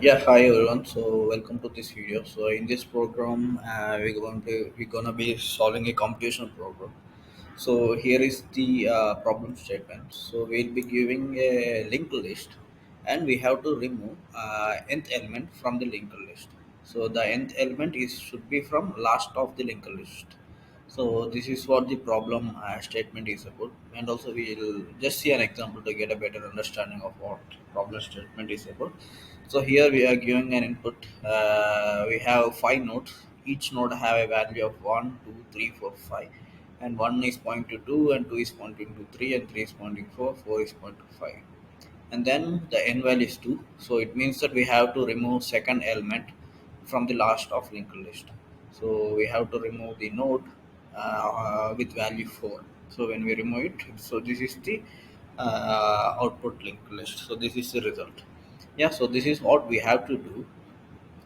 Yeah, hi everyone. So welcome to this video. So in this program, we're gonna be solving a computation problem. So here is the problem statement. So we'll be giving a linked list, and we have to remove nth element from the linked list. So the nth element is should be from last of the linked list. So this is what the problem statement is about, and also we'll just see an example to get a better understanding of what problem statement is about. So here we are giving an input. We have five nodes. Each node have a value of 1, 2, 3, 4, 5, and 1 is pointing to 2, and 2 is pointing to 3, and 3 is pointing to 4, 4 is pointing to 5, and then the n value is 2. So it means that we have to remove second element from the last of linked list. So we have to remove the node with value 4. So when we remove it, so this is the output linked list. So this is the result. Yeah, so this is what we have to do.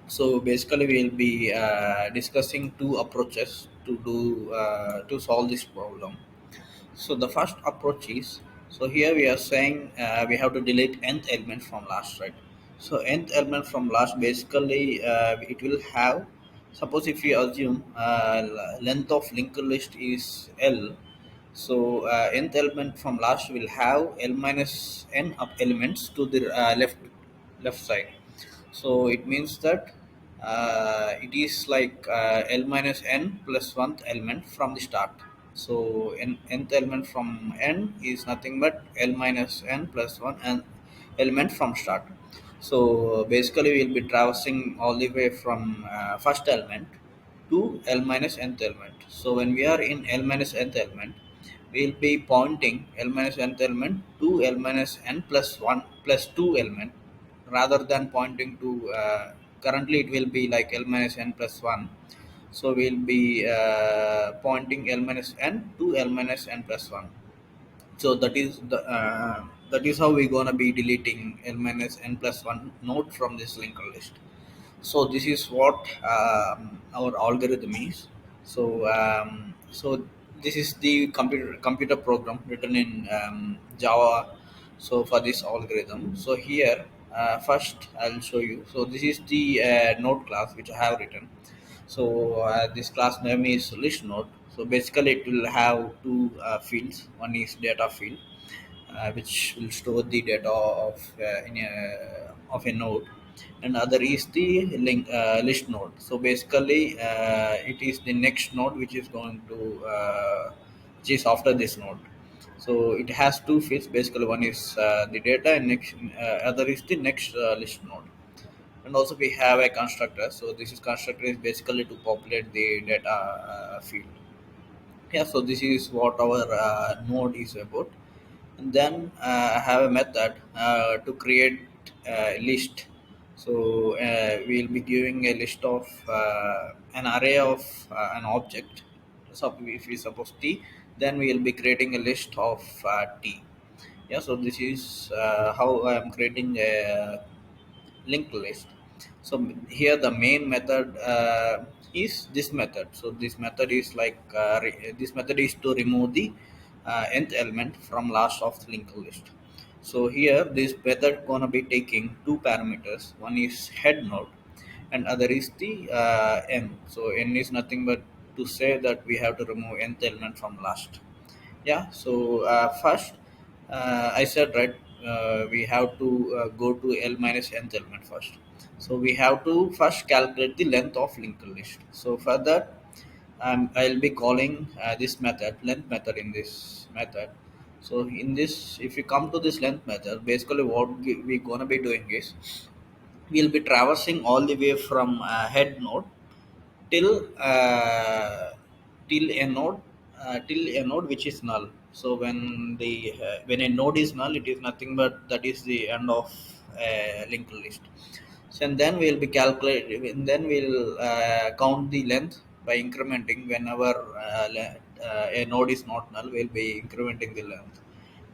So basically we'll be discussing two approaches to solve this problem. So the first approach is, so here we are saying we have to delete nth element from last, right? So nth element from last, basically it will have, suppose if we assume length of linked list is L. So nth element from last will have L minus n up elements to the left side. So it means that it is like L minus n plus one element from the start. So nth element from n is nothing but L minus n plus one and element from start. So basically we'll be traversing all the way from first element to L minus nth element. So when we are in L minus nth element, we'll be pointing L minus nth element to L minus n plus 1 plus 2 element, rather than pointing to currently it will be like L minus n plus 1. So we'll be pointing L minus n to L minus n plus 1. So that is how we're gonna be deleting L minus n plus 1 node from this linked list. So this is what our algorithm is. So this is the computer program written in Java. So for this algorithm, so here first I'll show you. So this is the node class which I have written. So this class name is list node. So basically it will have two fields. One is data field, which will store the data of a node, and other is the list node. So basically it is the next node which is going to which is after this node. So it has two fields. Basically one is the data, and next other is the next list node. And also we have a constructor. So this is constructor is basically to populate the data field. Yeah, so this is what our node is about. And then I have a method to create a list. So we'll be giving a list of an array of an object. So if we suppose t, then we'll be creating a list of t. Yeah, so this is how I am creating a linked list. So here the main method is this method. So this method is like this method is to remove the nth element from last of the linked list. So here this method gonna be taking two parameters. One is head node, and other is the n. So n is nothing but to say that we have to remove nth element from last. Yeah, so first I said, right, we have to go to L minus nth element first. So we have to first calculate the length of linked list. So for that, I'll be calling this method length method in this method. So in this, if you come to this length method, basically what we're gonna be doing is we'll be traversing all the way from head node till till a node till a node which is null. So when a node is null, it is nothing but that is the end of a linked list. So and then we'll be calculating, and then we'll count the length by incrementing whenever a node is not null. We'll be incrementing the length,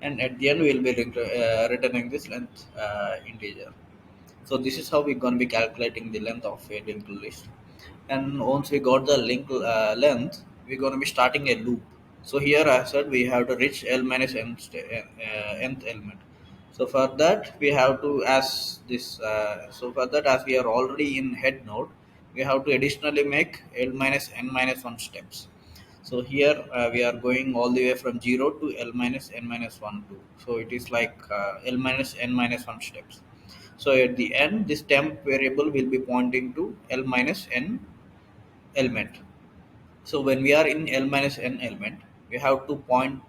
and at the end we'll be returning this length integer. So this is how we're going to be calculating the length of a linked list. And once we got the length, we're going to be starting a loop. So here I said we have to reach L minus nth element. So for that we have to, as this so for that, as we are already in head node, we have to additionally make l minus n minus 1 steps. So here we are going all the way from 0 to l minus n minus 1 2. So it is like l minus n minus 1 steps. So at the end, this temp variable will be pointing to l minus n element. So when we are in L minus n element, we have to point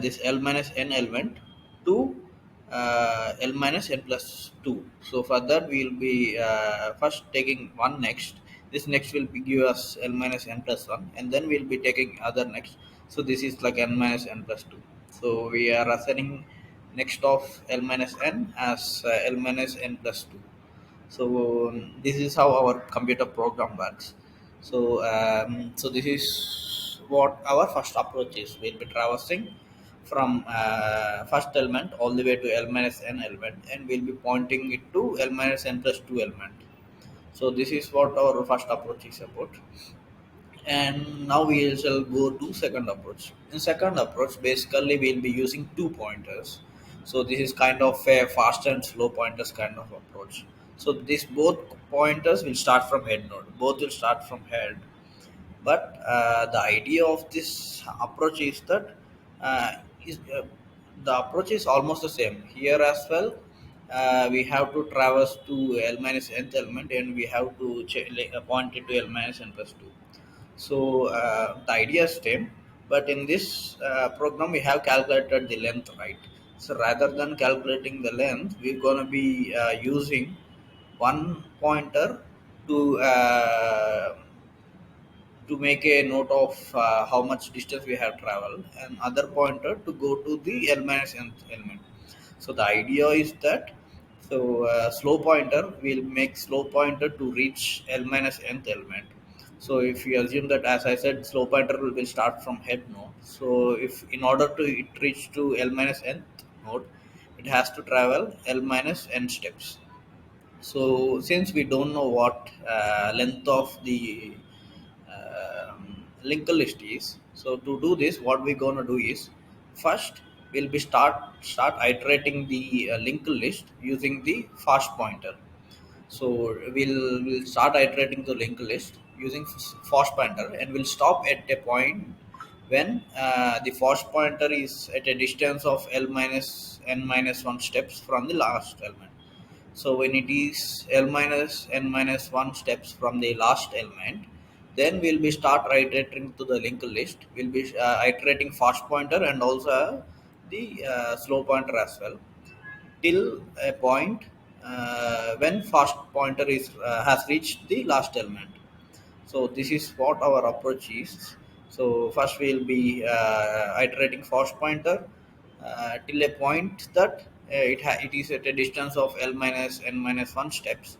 this L minus n element to L minus n plus 2. So for that, we will be first taking one next. This next will be give us L minus n plus 1, and then we'll be taking other next. So this is like n minus n plus 2. So we are assigning next of L minus n as L minus n plus 2. So this is how our computer program works. So this is what our first approach is. We'll be traversing from first element all the way to l minus n element, and we'll be pointing it to l minus n plus 2 element. So this is what our first approach is about. And now we shall go to second approach. In second approach, basically we'll be using two pointers. So this is kind of a fast and slow pointers kind of approach. So these both pointers will start from head node, both will start from head. But the idea of this approach is that uh, is, uh, the approach is almost the same here as well. We have to traverse to l minus nth element, and we have to point it to l minus n plus 2. So the idea is same, but in this program we have calculated the length, right? So rather than calculating the length, we're gonna be using one pointer to make a note of how much distance we have traveled, and other pointer to go to the l minus nth element. So the idea is that, so slow pointer will make slow pointer to reach l minus nth element. So if we assume that, as I said, slow pointer will start from head node. So if in order to it reach to l minus nth node, it has to travel l minus n steps. So since we don't know what length of the linked list is, so to do this, what we're gonna do is, first we'll be start iterating the linked list using the fast pointer. So we'll start iterating the linked list using fast pointer, and we'll stop at a point when the fast pointer is at a distance of l minus n minus 1 steps from the last element. So when it is L minus n minus 1 steps from the last element, then we'll be start iterating to the linked list. We'll be iterating fast pointer and also the slow pointer as well, till a point when fast pointer is has reached the last element. So this is what our approach is. So first we'll be iterating fast pointer till a point that it is at a distance of l minus n minus 1 steps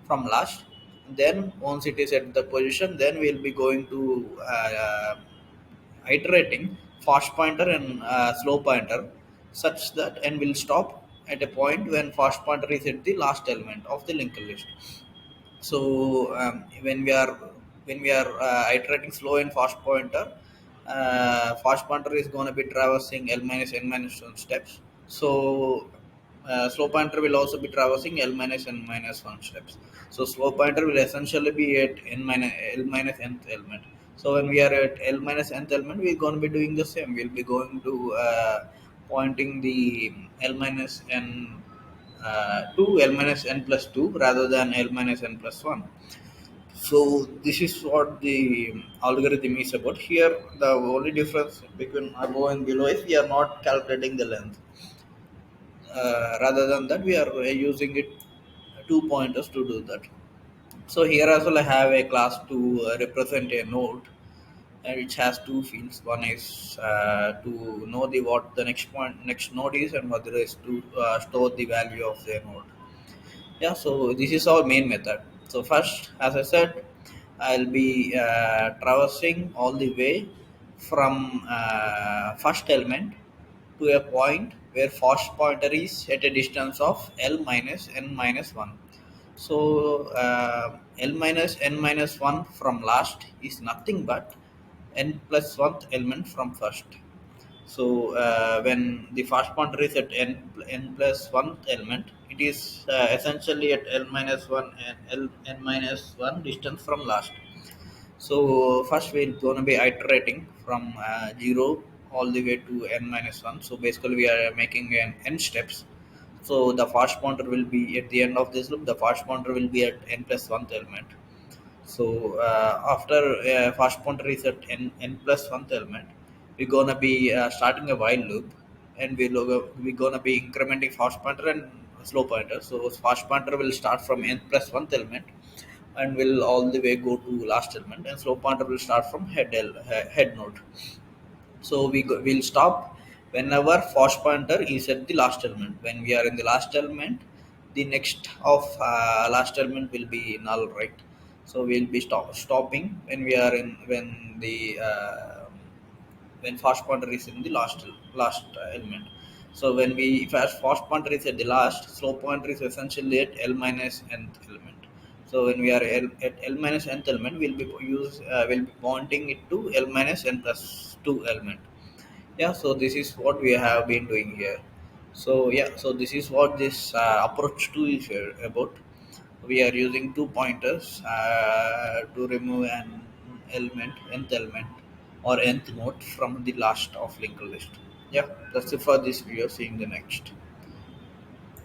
from last. Then once it is at the position, then we'll be going to iterating fast pointer and slow pointer, such that, and will stop at a point when fast pointer is at the last element of the linked list. So when we are iterating slow and fast pointer is going to be traversing l minus n minus 1 steps. So slow pointer will also be traversing l minus n minus 1 steps. So slow pointer will essentially be at l minus nth element. So when we are at l minus nth element, we're going to be doing the same. We'll be going to pointing the l minus n to l minus n plus 2 rather than l minus n plus 1. So this is what the algorithm is about. Here the only difference between above and below is we are not calculating the length. Rather than that, we are using it two pointers to do that. So here as well I have a class to represent a node, which has two fields. One is to know the what the next node is, and other is to store the value of the node. Yeah, so this is our main method. So first, as I said, I'll be traversing all the way from first element to a point where first pointer is at a distance of l minus n minus 1. So l minus n minus 1 from last is nothing but n plus 1th element from first. So when the fast pointer is at n plus one element, it is essentially at l minus one and n minus one distance from last. So first we're gonna be iterating from 0 all the way to n minus 1. So basically we are making an n steps. So the fast pointer will be at the end of this loop. The fast pointer will be at n plus 1th element. So after fast pointer is at n plus 1th element, we're gonna be starting a while loop, and we're gonna be incrementing fast pointer and slow pointer. So fast pointer will start from n plus 1th element and will all the way go to last element, and slow pointer will start from head node. So we'll stop whenever fast pointer is at the last element. When we are in the last element, the next of last element will be null, right? So we'll be stopping when we are in when fast pointer is in the last element. So when we fast pointer is at the last, slow pointer is essentially at l minus nth element. So when we are at l minus nth element, we'll be pointing it to l minus n plus 2 element. Yeah, so this is what we have been doing here. So yeah, so this is what this approach 2 is here about. We are using two pointers to remove an nth element or nth node from the last of linked list. Yeah, that's it for this video. See you in the next.